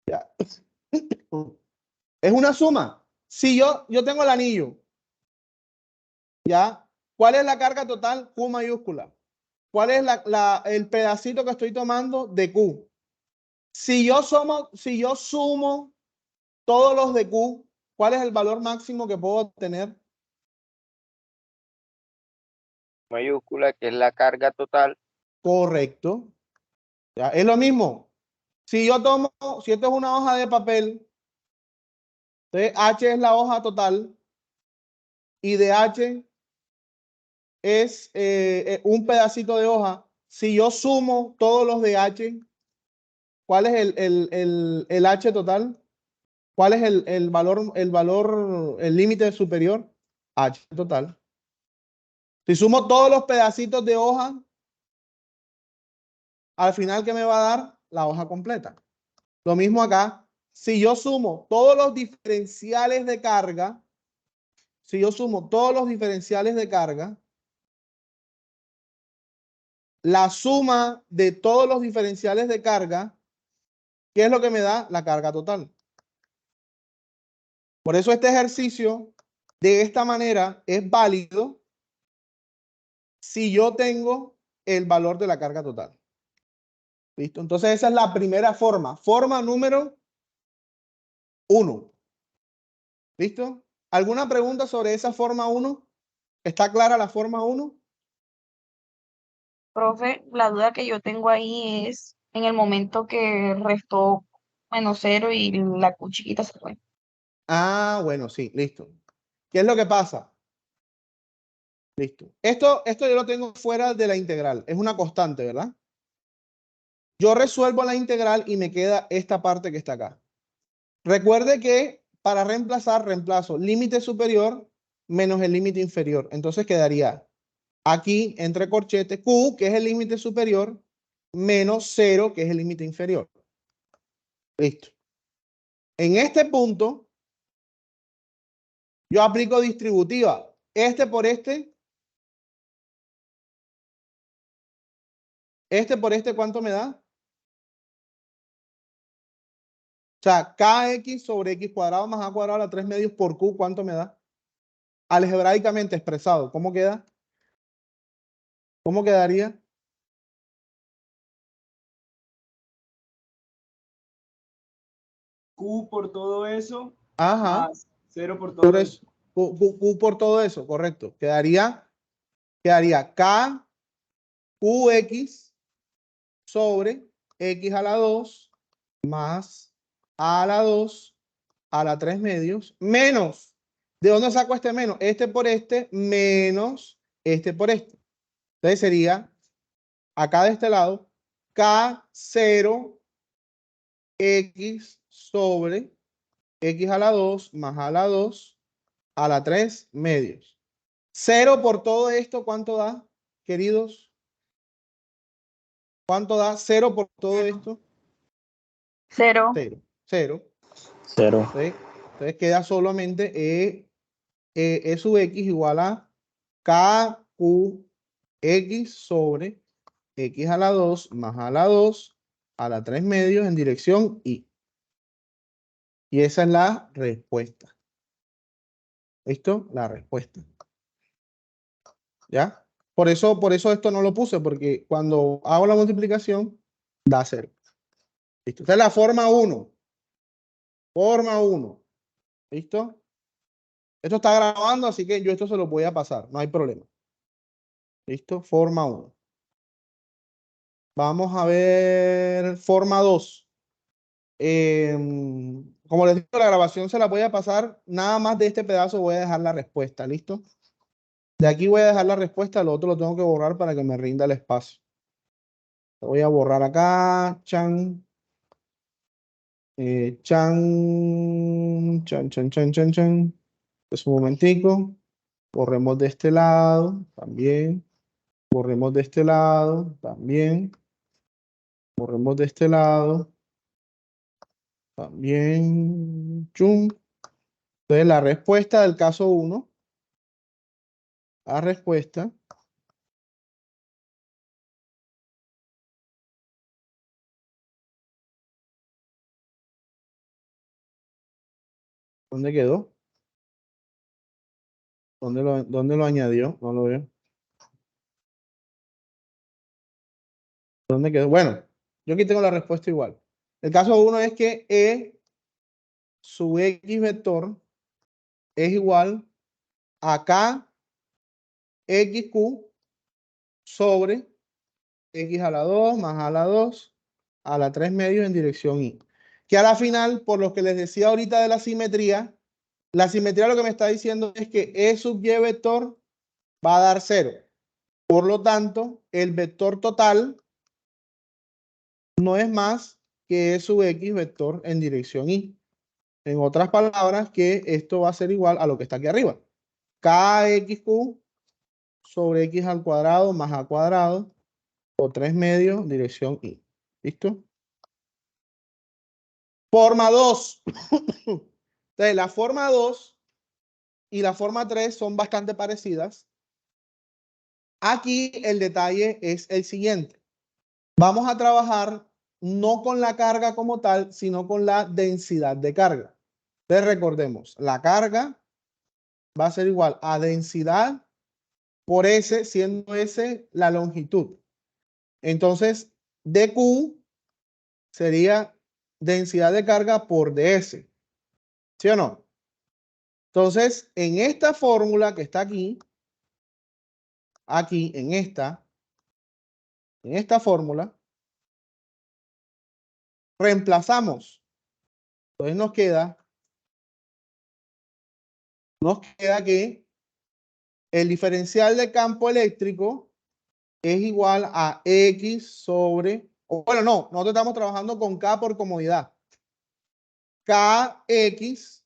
Ya. Es una suma. Si yo tengo el anillo, ¿ya? ¿Cuál es la carga total? Q mayúscula. ¿Cuál es el pedacito que estoy tomando de Q? Si yo sumo todos los de Q, ¿cuál es el valor máximo que puedo obtener? mayúscula, que es la carga total. Correcto. ¿Ya? Es lo mismo. Si esto es una hoja de papel, entonces H es la hoja total y de H es un pedacito de hoja. Si yo sumo todos los de H, ¿cuál es el H total? ¿Cuál es el límite superior? H total. Si sumo todos los pedacitos de hoja, al final, ¿qué me va a dar? La hoja completa. Lo mismo acá. Si yo sumo todos los diferenciales de carga, la suma de todos los diferenciales de carga, ¿qué es lo que me da? La carga total. Por eso este ejercicio de esta manera es válido si yo tengo el valor de la carga total. ¿Listo? Entonces esa es la primera forma. Forma número 1. ¿Listo? ¿Alguna pregunta sobre esa forma 1? ¿Está clara la forma 1? Profe, la duda que yo tengo ahí es en el momento que restó menos 0 y la Q chiquita se fue. Ah, bueno, sí, listo. ¿Qué es lo que pasa? Listo. Esto yo lo tengo fuera de la integral. Es una constante, ¿verdad? Yo resuelvo la integral y me queda esta parte que está acá. Recuerde que para reemplazar, reemplazo límite superior menos el límite inferior. Entonces quedaría aquí entre corchetes Q, que es el límite superior, menos 0, que es el límite inferior. Listo. En este punto, yo aplico distributiva. Este por este. Este por este, ¿cuánto me da? O sea, kx sobre x cuadrado más a cuadrado a la 3 medios por q, ¿cuánto me da? Algebraicamente expresado, ¿cómo queda? ¿Cómo quedaría? Q por todo eso, Ajá. más 0 por Por todo eso, eso. Q por todo eso, correcto. Quedaría K QX sobre X a la 2 más A a la 2 a la 3 medios menos. ¿De dónde saco este menos? Este por este menos este por este. Entonces sería acá de este lado K0 X sobre X a la 2 más A a la 2 a la 3 medios. 0 por todo esto, ¿cuánto da, queridos? ¿Cuánto da 0 por todo esto? 0. 0. 0. 0. Entonces queda solamente E sub X igual a KQX sobre X a la 2 más A a la 2 a la 3 medios en dirección Y. Y esa es la respuesta. ¿Listo? La respuesta. ¿Ya? Por eso esto no lo puse, porque cuando hago la multiplicación, da 0. ¿Listo? Esta es la forma 1. Forma 1. ¿Listo? Esto está grabando, así que yo esto se lo voy a pasar. No hay problema. ¿Listo? Forma 1. Vamos a ver forma 2. Como les digo, la grabación se la voy a pasar. Nada más de este pedazo voy a dejar la respuesta. ¿Listo? De aquí voy a dejar la respuesta. Lo otro lo tengo que borrar para que me rinda el espacio. Lo voy a borrar acá. Chan. Chan. Chan, chan, chan, chan, chan. Pues un momentico. Borremos de este lado. También. Borremos de este lado. También. Borremos de este lado. También. Chum. Entonces, la respuesta del caso 1. La respuesta. ¿Dónde quedó? ¿Dónde lo añadió? No lo veo. ¿Dónde quedó? Bueno, yo aquí tengo la respuesta igual. El caso 1 es que E sub X vector es igual a K XQ sobre X a la 2 más A la 2 a la 3 medios en dirección Y. Que a la final, por lo que les decía ahorita de la simetría lo que me está diciendo es que E sub Y vector va a dar 0. Por lo tanto, el vector total no es más que E sub X vector en dirección Y. En otras palabras, que esto va a ser igual a lo que está aquí arriba. KXQ sobre X al cuadrado más A cuadrado por 3 medios dirección Y. ¿Listo? Forma 2. Entonces, la forma 2 y la forma 3 son bastante parecidas. Aquí el detalle es el siguiente. Vamos a trabajar no con la carga como tal, sino con la densidad de carga. Entonces recordemos, la carga va a ser igual a densidad por S, siendo S la longitud. Entonces, dQ sería densidad de carga por ds. ¿Sí o no? Entonces, en esta fórmula que está aquí, en esta fórmula, reemplazamos. Entonces nos queda que el diferencial de campo eléctrico es igual a X sobre, o bueno, no, nosotros estamos trabajando con K por comodidad. KX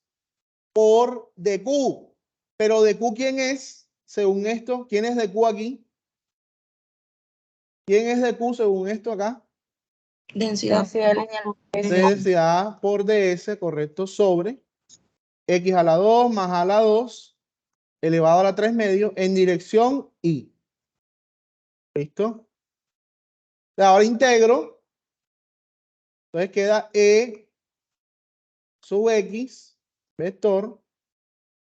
por DQ. Pero DQ, ¿quién es? Según esto, ¿quién es DQ aquí? ¿Quién es DQ según esto acá? Densidad lineal. Densidad por DS, correcto, sobre X a la 2 más a la 2 elevado a la 3 medio en dirección Y. ¿Listo? Ahora integro. Entonces queda E sub X vector.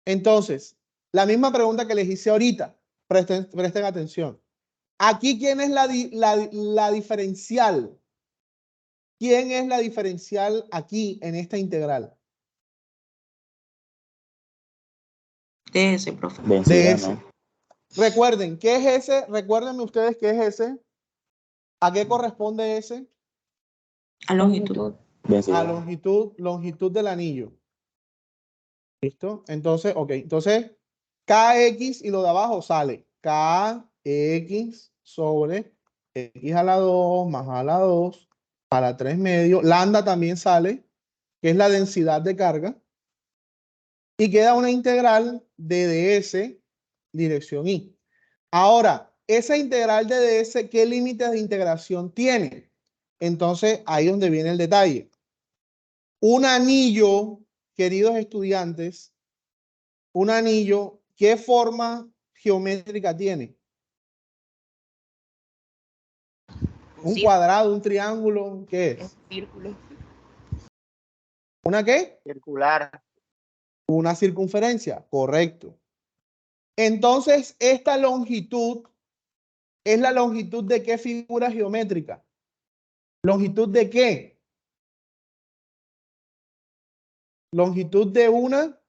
Entonces, la misma pregunta que les hice ahorita. Presten atención. Aquí, ¿quién es la diferencial? ¿Quién es la diferencial aquí en esta integral? DS, profe. Densidad, DS. ¿no? Recuerden, ¿qué es ese? Recuérdenme ustedes qué es ese. ¿A qué corresponde ese? A longitud. A Densidad. longitud del anillo. ¿Listo? Entonces, ok. Entonces, KX y lo de abajo sale KX sobre X a la 2 más a la 2 a la 3 medio. Lambda también sale, que es la densidad de carga. Y queda una integral de DS dirección Y. Ahora, esa integral de DS, ¿qué límites de integración tiene? Entonces, ahí es donde viene el detalle. Un anillo, queridos estudiantes, un anillo, ¿qué forma geométrica tiene? Un cuadrado, un triángulo, ¿qué es? Círculo. ¿Una qué? Circular. Una circunferencia, correcto. Entonces, esta longitud es la longitud de qué figura geométrica. ¿Longitud de qué? Longitud de una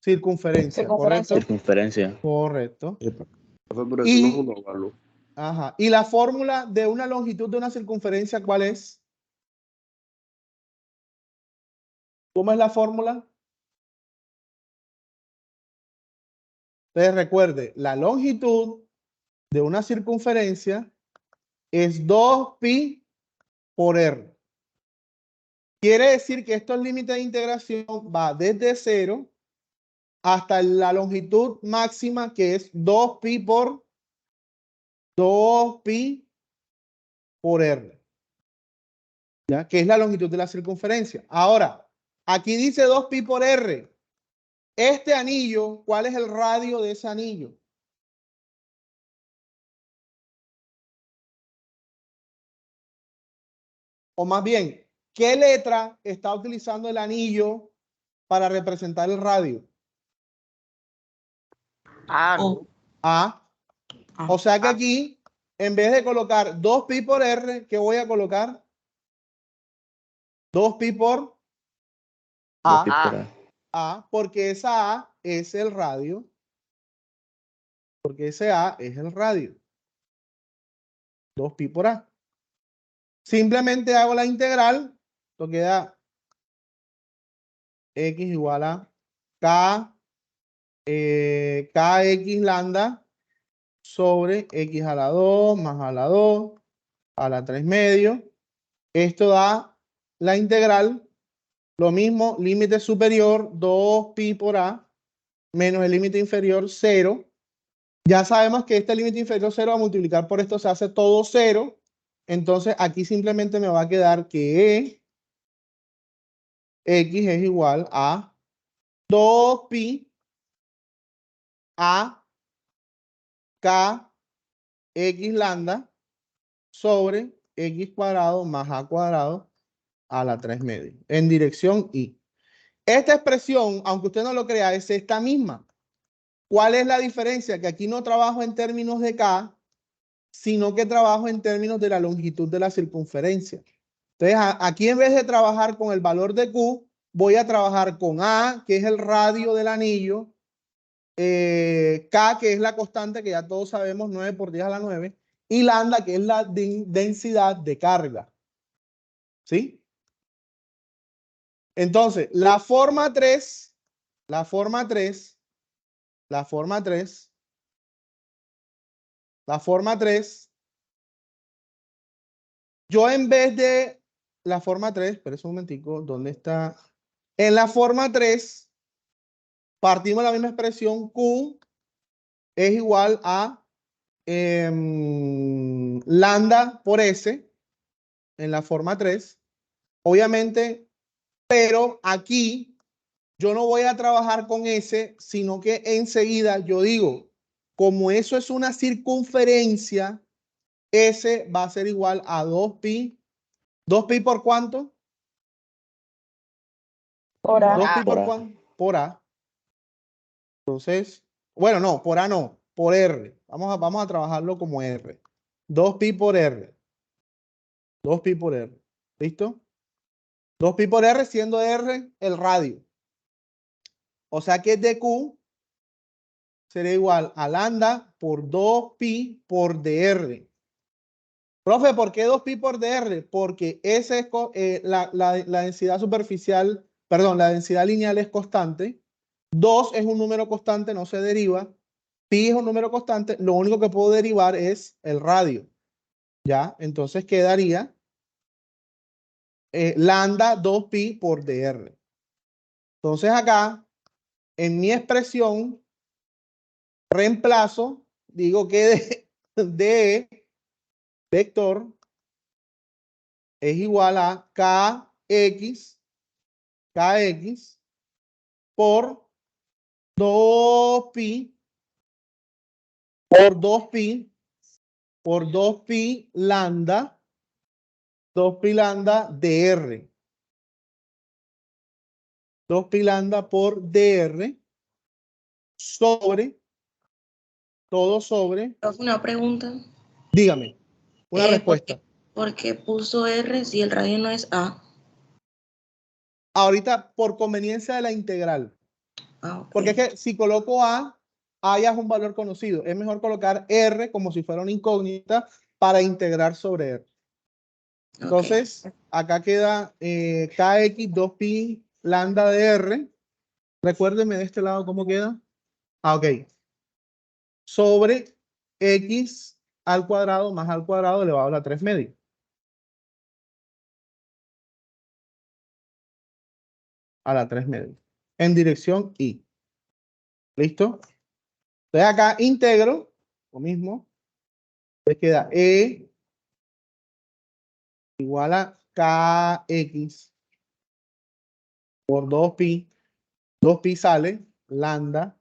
circunferencia, ¿correcto? Circunferencia. Correcto. Pero eso no es un óvalo. Ajá. ¿Y la fórmula de una longitud de una circunferencia cuál es? ¿Cómo es la fórmula? Entonces recuerde, la longitud de una circunferencia es 2pi por r. Quiere decir que estos límites de integración va desde 0 hasta la longitud máxima, que es 2pi por r. ¿Ya? Que es la longitud de la circunferencia. Ahora, aquí dice 2pi por r. Este anillo, ¿cuál es el radio de ese anillo? O más bien, ¿qué letra está utilizando el anillo para representar el radio? Ah, no. A. O sea que aquí, en vez de colocar 2pi por r, ¿qué voy a colocar? 2pi por Dos pi A. por A. A, porque esa A es el radio. Porque ese A es el radio. 2pi por A. Simplemente hago la integral. Esto queda X igual a K, KX lambda sobre X a la 2 más a la 2 a la 3 medio. Esto da la integral. Lo mismo, límite superior 2pi por A menos el límite inferior 0. Ya sabemos que este límite inferior 0 a multiplicar por esto se hace todo 0. Entonces aquí simplemente me va a quedar que X es igual a 2pi a K X lambda sobre X cuadrado más A cuadrado a la 3 medio en dirección Y. Esta expresión, aunque usted no lo crea, es esta misma. ¿Cuál es la diferencia? Que aquí no trabajo en términos de K, sino que trabajo en términos de la longitud de la circunferencia. Entonces, aquí en vez de trabajar con el valor de Q, voy a trabajar con A, que es el radio del anillo, K, que es la constante que ya todos sabemos, 9 por 10 a la 9, y lambda, que es la densidad de carga. ¿Sí? Entonces, la forma 3, yo en vez de la forma 3, espera un momentico, ¿dónde está? En la forma 3, partimos de la misma expresión, Q es igual a lambda por S, en la forma 3, obviamente, pero aquí yo no voy a trabajar con S, sino que enseguida yo digo, como eso es una circunferencia, S va a ser igual a 2pi. ¿2pi por cuánto? Por A. 2pi por A. cuánto? Por A. Entonces, bueno, no, por A no, por R. Vamos a trabajarlo como R. 2pi por R. 2pi por R. ¿Listo? 2pi por R siendo R el radio. O sea que dq sería igual a lambda por 2pi por dr. Profe, ¿por qué 2pi por dr? Porque ese es la densidad superficial, perdón, la densidad lineal es constante. 2 es un número constante, no se deriva. Pi es un número constante, lo único que puedo derivar es el radio. ¿Ya? Entonces quedaría lambda 2pi por dr. Entonces acá, en mi expresión, reemplazo, digo que de vector es igual a kx por 2pi por 2pi lambda dr. 2pi lambda por dr sobre todo sobre, Una pregunta. dígame, una respuesta. ¿Por qué puso R si el radio no es A? Ahorita, por conveniencia de la integral. Okay. Porque es que si coloco A ya es un valor conocido. Es mejor colocar R como si fuera una incógnita para integrar sobre R. Entonces, acá queda kx 2pi lambda de R. Recuérdenme de este lado cómo queda. Ok. Sobre x al cuadrado más al cuadrado elevado a la 3 medio. A la 3 medio. En dirección y. ¿Listo? Entonces acá integro lo mismo. Entonces queda E igual a kx por 2pi. 2pi sale lambda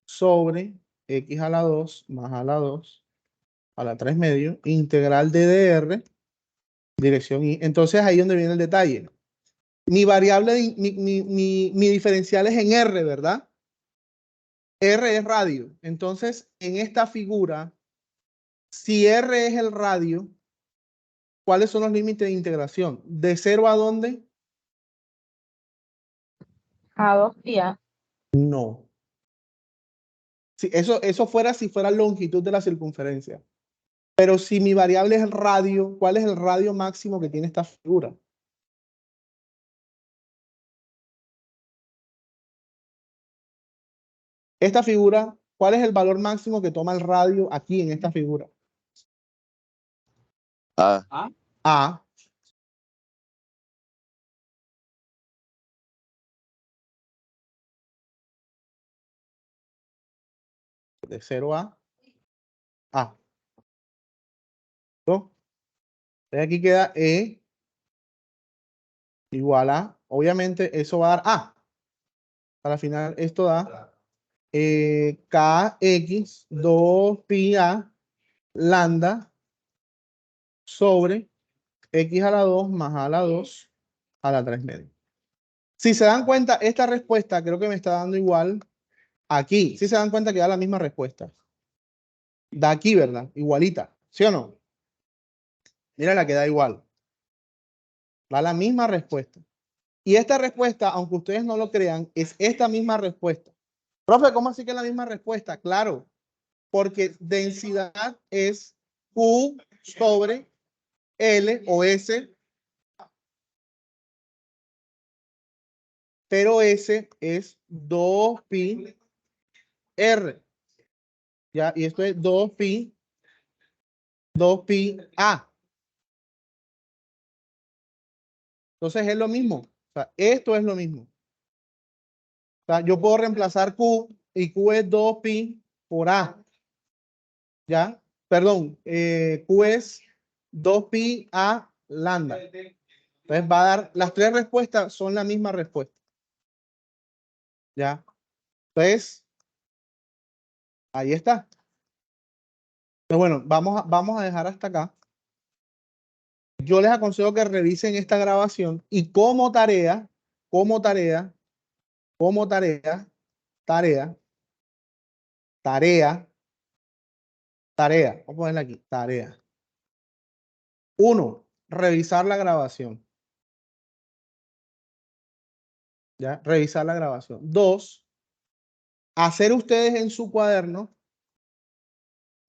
sobre x a la 2 más a la 2 a la 3 medio, integral de dr, dirección y. Entonces ahí es donde viene el detalle. Mi variable, mi diferencial es en R, ¿verdad? R es radio. Entonces, en esta figura, si R es el radio, ¿cuáles son los límites de integración? ¿De 0 a dónde? A 2pi A. No. Si eso fuera si fuera longitud de la circunferencia. Pero si mi variable es el radio, ¿cuál es el radio máximo que tiene esta figura? Esta figura, ¿cuál es el valor máximo que toma el radio aquí en esta figura? A. A. De 0 a A. ¿No? Entonces aquí queda E igual a, obviamente eso va a dar A. Para final esto da kx 2pi a lambda sobre x a la 2 más a la 2 a la 3 medio. Si se dan cuenta, esta respuesta creo que me está dando igual aquí. Si se dan cuenta que da la misma respuesta. Da aquí, ¿verdad? Igualita. ¿Sí o no? Mira la que da igual. Da la misma respuesta. Y esta respuesta, aunque ustedes no lo crean, es esta misma respuesta. Profe, ¿cómo así que es la misma respuesta? Claro, porque densidad es Q sobre L o S, pero S es 2pi R. ¿Ya? Y esto es 2pi A. Entonces es lo mismo. O sea, esto es lo mismo. O sea, yo puedo reemplazar Q y Q es 2pi por A. ¿Ya? Perdón, Q es 2pi A lambda. Entonces va a dar, las tres respuestas son la misma respuesta. ¿Ya? Entonces, ahí está. Pero bueno, vamos a dejar hasta acá. Yo les aconsejo que revisen esta grabación y como tarea, tarea, vamos a ponerla aquí, tarea. 1, revisar la grabación. ¿Ya? Revisar la grabación. 2, hacer ustedes en su cuaderno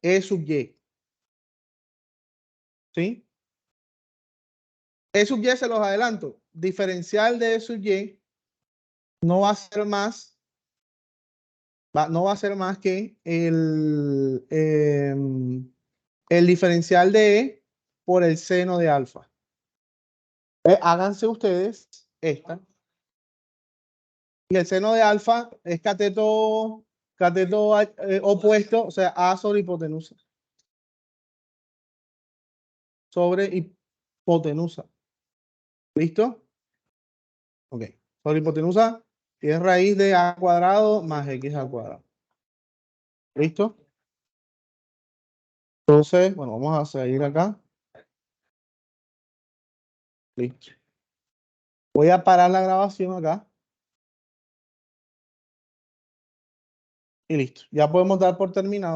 E sub Y. ¿Sí? E sub Y se los adelanto. Diferencial de E sub Y no va a ser más, no va a ser más que el diferencial de E por el seno de alfa. Háganse ustedes esta. Y el seno de alfa es cateto opuesto, o sea, A sobre hipotenusa. Sobre hipotenusa. ¿Listo? Ok. Sobre hipotenusa es raíz de A cuadrado más X al cuadrado. ¿Listo? Entonces, bueno, vamos a seguir acá. Listo. Voy a parar la grabación acá. Y listo. Ya podemos dar por terminado.